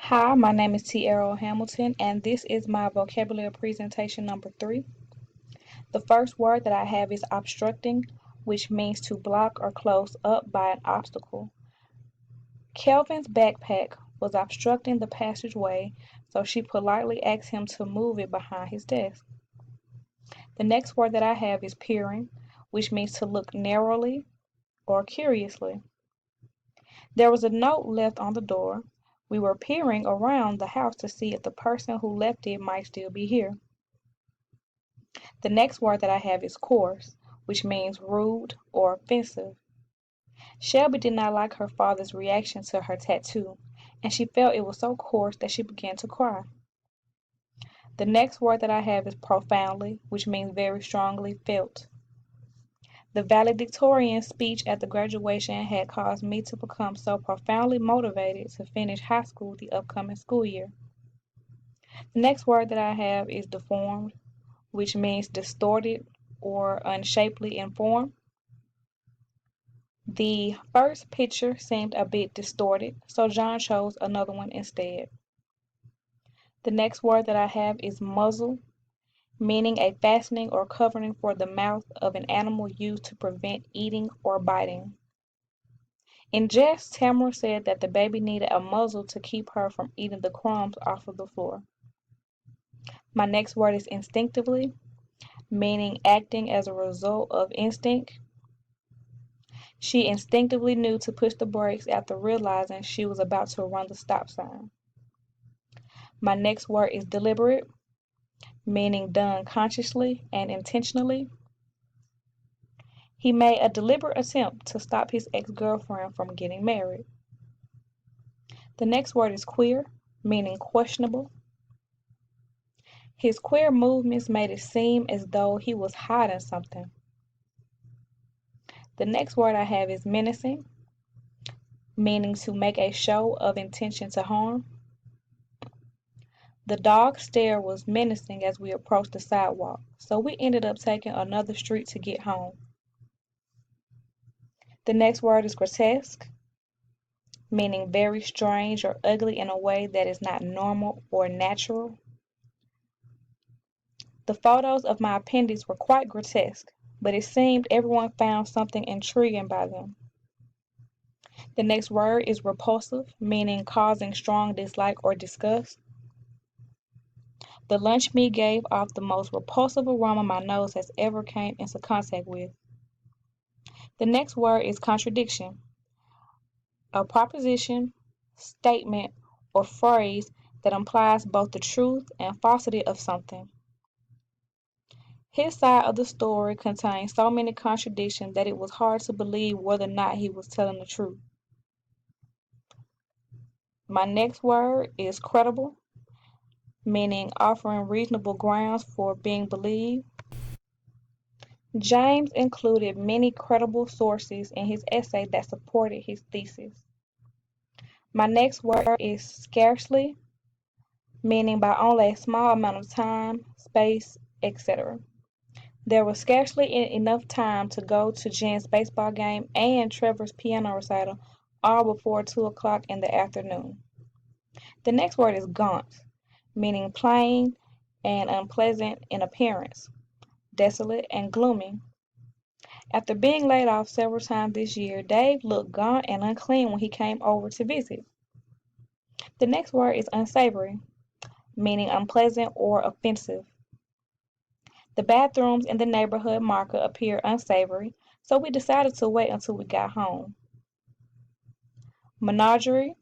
Hi, my name is T. Errol Hamilton, and this is my vocabulary presentation number 3. The first word that I have is obstructing, which means to block or close up by an obstacle. Kelvin's backpack was obstructing the passageway, so she politely asked him to move it behind his desk. The next word that I have is peering, which means to look narrowly or curiously. There was a note left on the door. We were peering around the house to see if the person who left it might still be here. The next word that I have is coarse, which means rude or offensive. Shelby did not like her father's reaction to her tattoo, and she felt it was so coarse that she began to cry. The next word that I have is profoundly, which means very strongly felt. The valedictorian speech at the graduation had caused me to become so profoundly motivated to finish high school the upcoming school year. The next word that I have is deformed, which means distorted or unshapely in form. The first picture seemed a bit distorted, so John chose another one instead. The next word that I have is muzzle, meaning a fastening or covering for the mouth of an animal used to prevent eating or biting. In jest, Tamara said that the baby needed a muzzle to keep her from eating the crumbs off of the floor. My next word is instinctively, meaning acting as a result of instinct. She instinctively knew to push the brakes after realizing she was about to run the stop sign. My next word is deliberate, meaning done consciously and intentionally. He made a deliberate attempt to stop his ex-girlfriend from getting married. The next word is queer, meaning questionable. His queer movements made it seem as though he was hiding something. The next word I have is menacing, meaning to make a show of intention to harm. The dog stare was menacing as we approached the sidewalk, so we ended up taking another street to get home. The next word is grotesque, meaning very strange or ugly in a way that is not normal or natural. The photos of my appendix were quite grotesque, but it seemed everyone found something intriguing by them. The next word is repulsive, meaning causing strong dislike or disgust. The lunch meat gave off the most repulsive aroma my nose has ever came into contact with. The next word is contradiction, a proposition, statement, or phrase that implies both the truth and falsity of something. His side of the story contained so many contradictions that it was hard to believe whether or not he was telling the truth. My next word is credible, meaning offering reasonable grounds for being believed. James included many credible sources in his essay that supported his thesis. My next word is scarcely, meaning by only a small amount of time, space, etc. There was scarcely enough time to go to Jen's baseball game and Trevor's piano recital all before 2 o'clock in the afternoon. The next word is gaunt, meaning plain and unpleasant in appearance, desolate and gloomy. After being laid off several times this year, Dave looked gaunt and unclean when he came over to visit. The next word is unsavory, meaning unpleasant or offensive. The bathrooms in the neighborhood market appeared unsavory, so we decided to wait until we got home. Menagerie,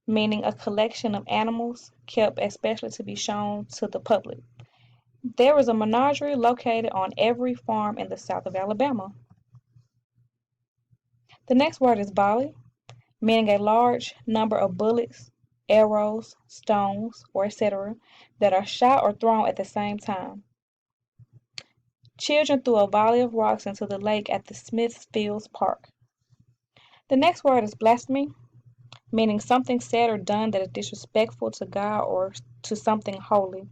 meaning a collection of animals kept especially to be shown to the public. There is a menagerie located on every farm in the south of Alabama. The next word is volley, meaning a large number of bullets, arrows, stones, or etc. that are shot or thrown at the same time. Children threw a volley of rocks into the lake at the Smithfields Park. The next word is blasphemy, meaning something said or done that is disrespectful to God or to something holy.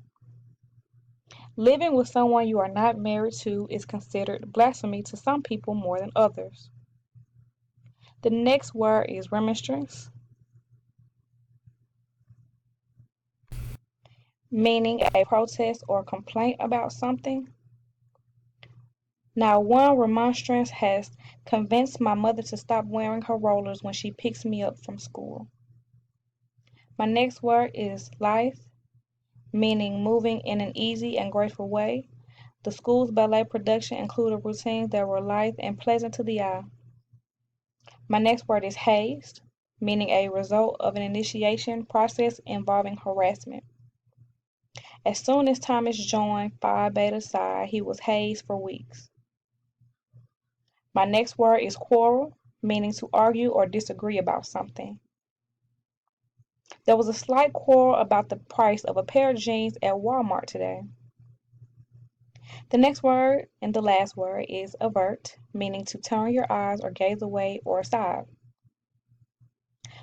Living with someone you are not married to is considered blasphemy to some people more than others. The next word is remonstrance, meaning a protest or complaint about something. Now, one remonstrance has convinced my mother to stop wearing her rollers when she picks me up from school. My next word is lithe, meaning moving in an easy and graceful way. The school's ballet production included routines that were lithe and pleasant to the eye. My next word is hazed, meaning a result of an initiation process involving harassment. As soon as Thomas joined Phi Beta Psi, he was hazed for weeks. My next word is quarrel, meaning to argue or disagree about something. There was a slight quarrel about the price of a pair of jeans at Walmart today. The next word and the last word is avert, meaning to turn your eyes or gaze away or aside.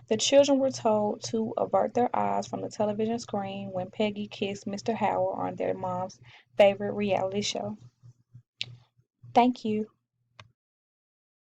The children were told to avert their eyes from the television screen when Peggy kissed Mr. Howard on their mom's favorite reality show. Thank you.